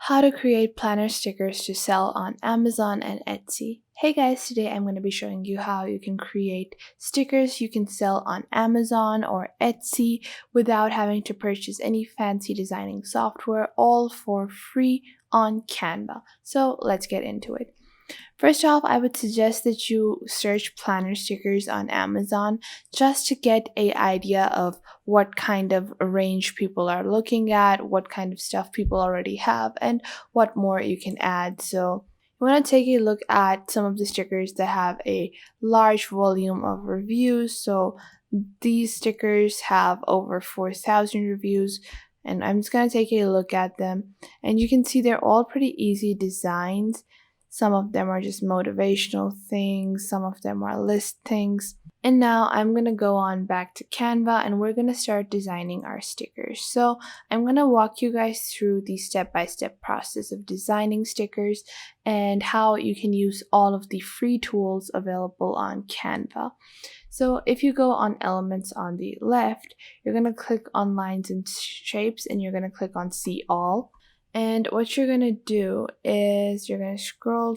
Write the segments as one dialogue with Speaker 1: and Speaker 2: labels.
Speaker 1: How to create planner stickers to sell on Amazon and Etsy. Hey guys, today I'm going to be showing you how you can create stickers you can sell on Amazon or Etsy without having to purchase any fancy designing software, all for free on Canva. So let's get into it. First off, I would suggest that you search planner stickers on Amazon just to get an idea of what kind of range people are looking at, what kind of stuff people already have, and what more you can add. So you want to take a look at some of the stickers that have a large volume of reviews. So these stickers have over 4,000 reviews, and I'm just going to take a look at them, and you can see they're all pretty easy designs. Some of them are just motivational things, some of them are list things. And now I'm going to go on back to Canva and we're going to start designing our stickers. So I'm going to walk you guys through the step-by-step process of designing stickers and how you can use all of the free tools available on Canva. So if you go on elements on the left, you're going to click on lines and shapes and you're going to click on see all. And what you're going to do is you're going to scroll,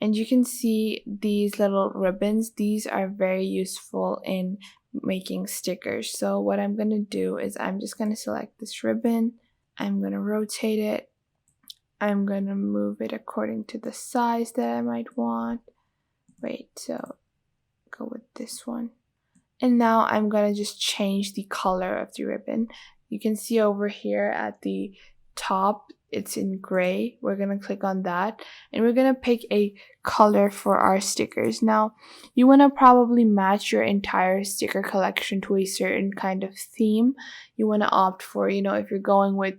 Speaker 1: and you can see these little ribbons. These are very useful in making stickers. So what I'm going to do is I'm just going to select this ribbon. I'm going to rotate it. I'm going to move it according to the size that I might want. So go with this one. And now I'm going to just change the color of the ribbon. You can see over here at the top, it's in gray. We're going to click on that and we're going to pick a color for our stickers. Now, you want to probably match your entire sticker collection to a certain kind of theme. You want to opt for, if you're going with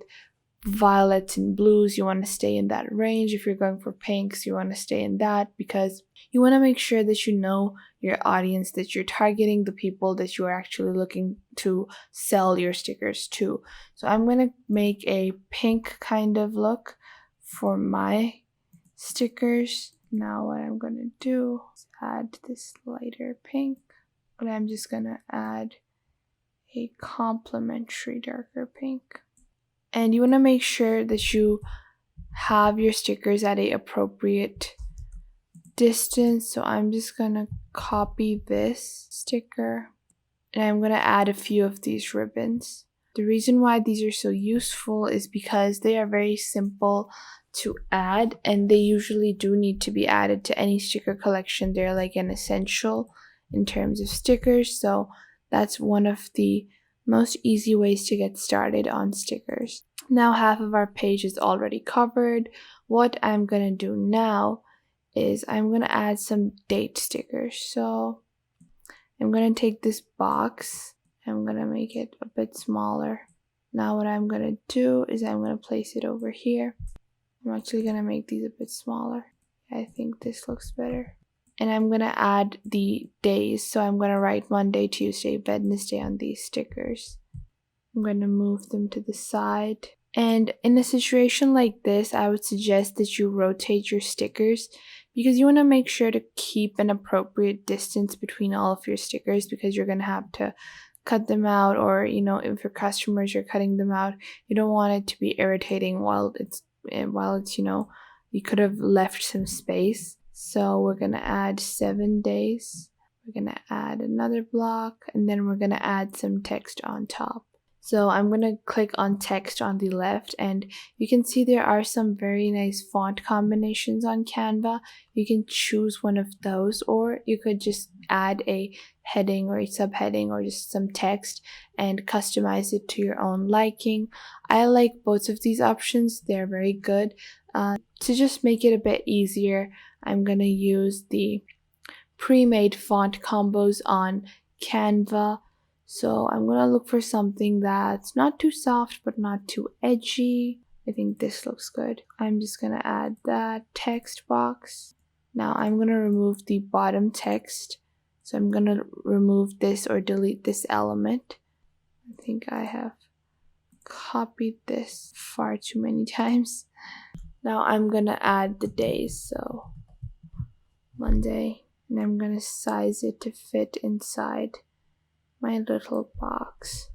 Speaker 1: violets and blues, you want to stay in that range. If you're going for pinks, you want to stay in that, because you want to make sure that you know your audience that you're targeting, the people that you are actually looking to sell your stickers to. So I'm going to make a pink kind of look for my stickers. Now what I'm going to do is add this lighter pink, and I'm just going to add a complementary darker pink. And you want to make sure that you have your stickers at an appropriate distance. So I'm just going to copy this sticker and I'm going to add a few of these ribbons. The reason why these are so useful is because they are very simple to add, and they usually do need to be added to any sticker collection. They're like an essential in terms of stickers. So that's one of the most easy ways to get started on stickers. Now half of our page is already covered. What I'm going to do now is I'm going to add some date stickers. So I'm going to take this box, I'm going to make it a bit smaller. Now what I'm going to do is I'm going to place it over here. I'm actually going to make these a bit smaller. I think this looks better. And I'm going to add the days. So I'm going to write Monday, Tuesday, Wednesday on these stickers. I'm going to move them to the side. And in a situation like this, I would suggest that you rotate your stickers, because you want to make sure to keep an appropriate distance between all of your stickers, because you're going to have to cut them out, or if your customers are cutting them out, you don't want it to be irritating while it's you could have left some space. So we're going to add 7 days. We're going to add another block, and then we're going to add some text on top. So I'm going to click on text on the left, and you can see there are some very nice font combinations on Canva. You can choose one of those, or you could just add a heading or a subheading or just some text and customize it to your own liking. I like both of these options. They're very good. To just make it a bit easier, I'm going to use the pre-made font combos on Canva. So I'm going to look for something that's not too soft but not too edgy. I think this looks good. I'm just going to add that text box. Now I'm going to remove the bottom text. So I'm going to remove this or delete this element. I think I have copied this far too many times. Now I'm going to add the days. So Monday. And I'm going to size it to fit inside my little box.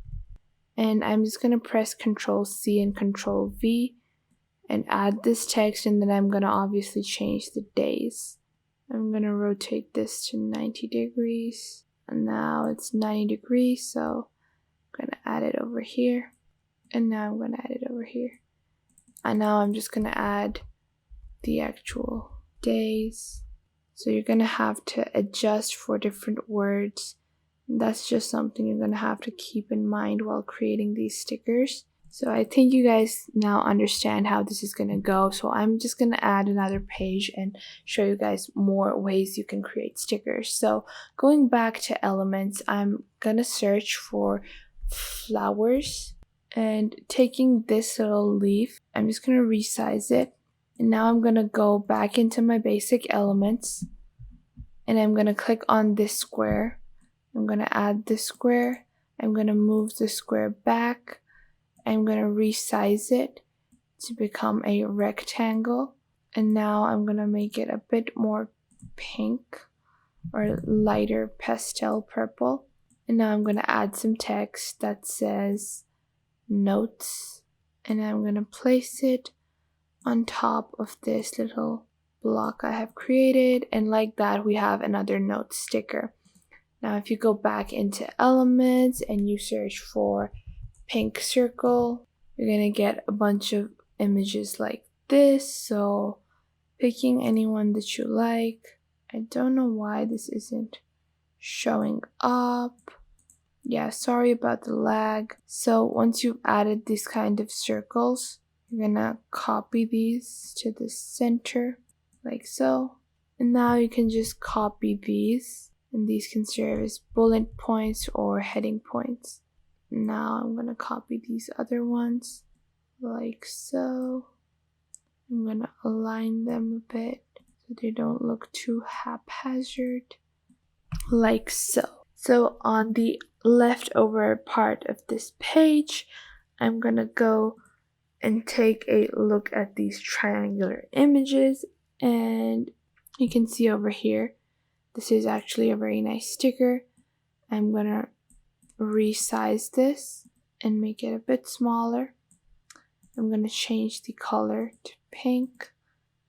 Speaker 1: And I'm just going to press Control C and Control V and add this text, and then I'm going to obviously change the days. I'm going to rotate this to 90 degrees. And now it's 90 degrees, so I'm going to add it over here. And now I'm going to add it over here. And now I'm just going to add the actual days. So you're going to have to adjust for different words. That's just something you're going to have to keep in mind while creating these stickers. So I think you guys now understand how this is going to go. So I'm just going to add another page and show you guys more ways you can create stickers. So going back to elements, I'm going to search for flowers, and taking this little leaf, I'm just going to resize it. And now I'm going to go back into my basic elements, and I'm going to click on this square. I'm going to add this square. I'm going to move the square back. I'm going to resize it to become a rectangle. And now I'm going to make it a bit more pink or lighter pastel purple. And now I'm going to add some text that says notes. And I'm going to place it on top of this little block I have created. And like that, we have another note sticker. Now, if you go back into elements and you search for pink circle, you're gonna get a bunch of images like this. So picking anyone that you like. I don't know why this isn't showing up. Yeah, sorry about the lag. So once you've added these kind of circles, you're gonna copy these to the center like so. And now you can just copy these, and these can serve as bullet points or heading points. Now I'm going to copy these other ones like so. I'm going to align them a bit so they don't look too haphazard, like so. So on the leftover part of this page, I'm going to go and take a look at these triangular images, and you can see over here, this is actually a very nice sticker. I'm going to resize this and make it a bit smaller. I'm going to change the color to pink,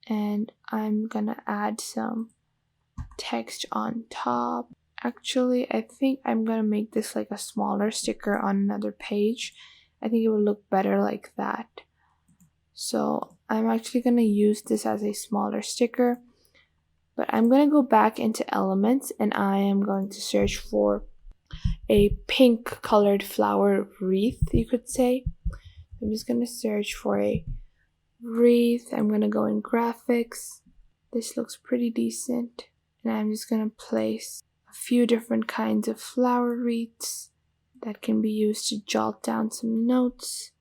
Speaker 1: and I'm going to add some text on top. Actually, I think I'm going to make this like a smaller sticker on another page. I think it would look better like that. So I'm actually going to use this as a smaller sticker, but I'm going to go back into elements, and I am going to search for a pink colored flower wreath, you could say. I'm just going to search for a wreath. I'm going to go in graphics. This looks pretty decent. And I'm just going to place a few different kinds of flower wreaths that can be used to jot down some notes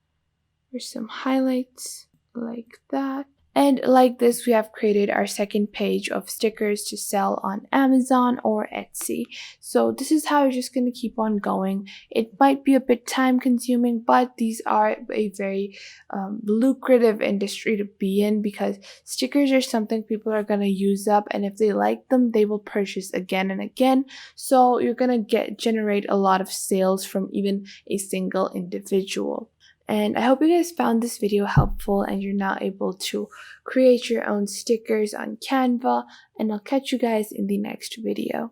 Speaker 1: or some highlights like that. And like this, we have created our second page of stickers to sell on Amazon or Etsy. So this is how you're just going to keep on going. It might be a bit time consuming, but these are a very lucrative industry to be in, because stickers are something people are going to use up, and if they like them, they will purchase again and again. So you're going to generate a lot of sales from even a single individual. And I hope you guys found this video helpful and you're now able to create your own stickers on Canva, and I'll catch you guys in the next video.